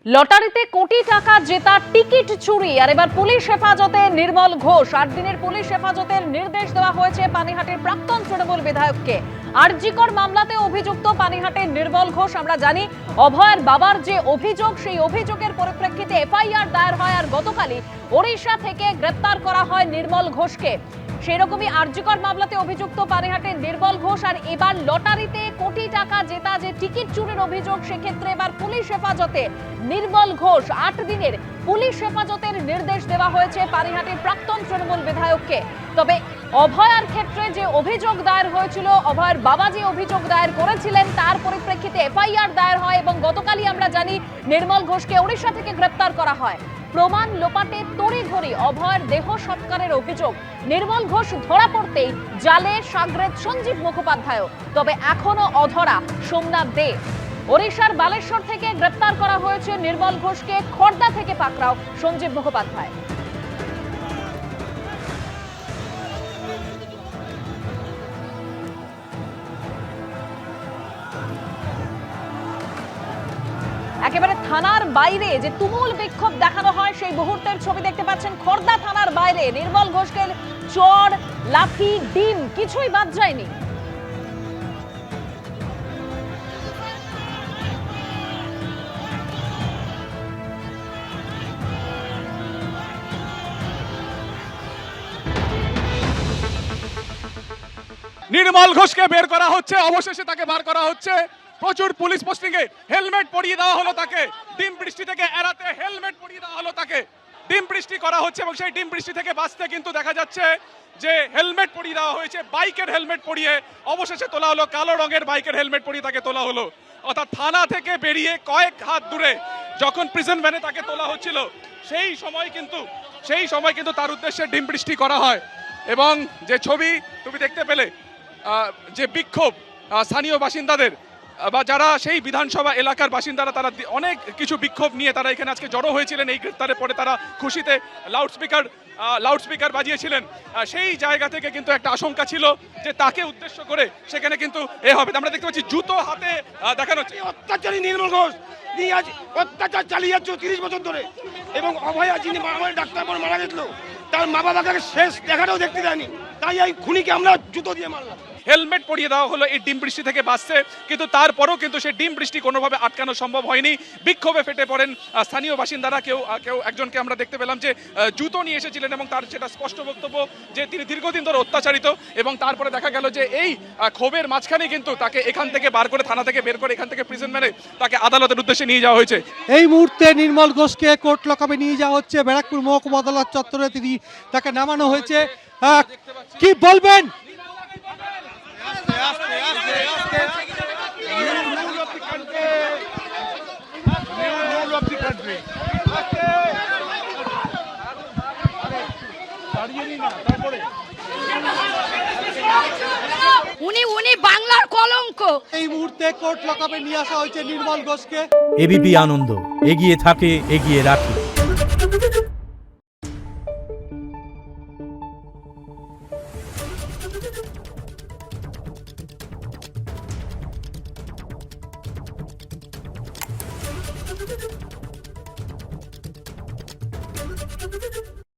লটারিতে কোটি টাকা জেতা টিকিট চুরি আর এবার পুলিশ হেফাজতে নির্মল ঘোষ। ৮ দিনের পুলিশ হেফাজতের নির্দেশ দেওয়া হয়েছে পানিহাটির প্রাক্তন তৃণমূল বিধায়ককে। আরজিকর মামলাতে অভিযুক্ত পানিহাটির নির্মল ঘোষ। আমরা জানি অভয়ের বাবার যে অভিযোগ, সেই অভিযোগের পরিপ্রেক্ষিতে এফআইআর দায়ের হয় আর গতকালই ওড়িশা থেকে গ্রেপ্তার করা হয় নির্মল ঘোষকে। সেরকমই আরজিকর মামলাতে অভিযুক্ত পানিহাটির নির্মল ঘোষ আর এবার লটারিতে কোটি টাকা জেতা যে টিকিট চুরির অভিযোগ, সেক্ষেত্রে এবার পুলিশ হেফাজতে নির্মল ঘোষ। ৮ দিনের পুলিশ হেফাজতের নির্দেশ দেওয়া হয়েছে পানিহাটির প্রাক্তন তৃণমূল বিধায়ককে। তবে অভয়ার ক্ষেত্রে যে অভিযোগ দায়ের হয়েছিল, অভয়ের বাবা যে অভিযোগ দায়ের করেছিলেন, তার পরিপ্রেক্ষিতে এফআইআর দায়ের হয় এবং গতকালই আমরা জানি নির্মল ঘোষকে ওড়িশা থেকে গ্রেপ্তার করা হয়। প্রমাণ লোপাটে তড়িঘড়ি অভয়ের দেহ সৎকারের অভিযোগ। নির্মল ঘোষ ধরা পড়তেই জালে সাগরেদ সঞ্জীব মুখোপাধ্যায়। তবে এখনো অধরা সোমনাথ দে। ওড়িশার বালেশ্বর থেকে গ্রেপ্তার করা হয়েছে নির্মল ঘোষকে, খড়দা থেকে পাকড়াও সঞ্জীব মুখোপাধ্যায়। একেবারে থানার বাইরে যে তুমুল বিক্ষোভ দেখানো হয়, সেই মুহূর্তের ছবি দেখতে পাচ্ছেন। খড়দা থানার বাইরে নির্মল ঘোষকে চড়, লাঠি, ডিম কিছুই বাদ যায়নি। নির্মল ঘোষকে বের করা হচ্ছে, অবশেষে তাকে বার করা হচ্ছে। প্রচুর পুলিশ পোস্টিং এ হেলমেট পরিয়ে দেওয়া হলো তাকে, ডিম বৃষ্টি থেকে এড়াতে হেলমেট পরিয়ে দেওয়া হলো তাকে। ডিম বৃষ্টি করা হচ্ছে এবং সেই ডিম বৃষ্টি থেকে বাঁচতে কিন্তু দেখা যাচ্ছে যে হেলমেট পরিয়ে দেওয়া হয়েছে, বাইকের হেলমেট পরিয়ে অবশেষে তোলা হলো। কালো রঙের বাইকের হেলমেট পরিয়ে তাকে তোলা হলো। অর্থাৎ থানা থেকে বেরিয়ে কয়েক হাত দূরে যখন প্রিজন ভ্যানে তাকে তোলা হচ্ছিল, সেই সময় কিন্তু তার উদ্দেশ্যে ডিম বৃষ্টি করা হয়। এবং যে ছবি তুমি দেখতে পেলে, যে বিক্ষোভ স্থানীয় বাসিন্দাদের বা যারা সেই বিধানসভা এলাকার বাসিন্দারা, তারা অনেক কিছু বিক্ষোভ নিয়ে তারা এখানে আজকে জড়ো হয়েছিলেন। এই গ্রেপ্তারের পরে তারা খুশিতে লাউডস্পিকার বাজিয়েছিলেন। সেই জায়গা থেকে কিন্তু একটা আশঙ্কা ছিল যে তাকে উদ্দেশ্য করে সেখানে কিন্তু হবে। আমরা দেখতে পাচ্ছি জুতো হাতে দেখানো হচ্ছে। অত্যাচারী নির্মল ঘোষ নিয়ে আজ অত্যাচার চালিয়ে যাচ্ছে 30 বছর ধরে। এবং অভয়া যিনি আমার ডাক্তার পর মারা গেছিল, তার মা বাবাকে শেষ দেখাটাও দেখতে দেয়নি। তাই এই খুনিকে আমরা জুতো দিয়ে মারলাম। হেলমেট পরিয়ে দেওয়া হলো এই ডিম বৃষ্টি থেকে বাঁচতে, কিন্তু তারপরও কিন্তু সেই ডিম বৃষ্টি কোনোভাবে আটকানো সম্ভব হয়নি। বিক্ষোভে ফেটে পড়েন স্থানীয় বাসিন্দারা। কেউ একজনকে আমরা দেখতে পেলাম যে জুতো নিয়ে এসেছিলেন এবং তার সেটা স্পষ্ট বক্তব্য যে তিনি দীর্ঘদিন ধরে অত্যাচারিত। এবং তারপরে দেখা গেল যে এই ক্ষোভের মাঝখানে কিন্তু তাকে এখান থেকে বার করে, থানা থেকে বের করে এখান থেকে প্রিজন ভ্যানে তাকে আদালতের উদ্দেশ্যে নিয়ে যাওয়া হয়েছে। এই মুহূর্তে নির্মল ঘোষকে কোর্ট লকআপে নিয়ে যাওয়া হচ্ছে। ব্যারাকপুর মহকুমা আদালত চত্বরে তাকে নামানো হয়েছে। কি বলবেন? উনি বাংলার কলঙ্ক। এই মুহূর্তে কোর্ট লকআপে নিয়ে আসা হয়েছে নির্মল ঘোষকে। এবিপি আনন্দ, এগিয়ে থাকে, এগিয়ে রাখে। Thank you.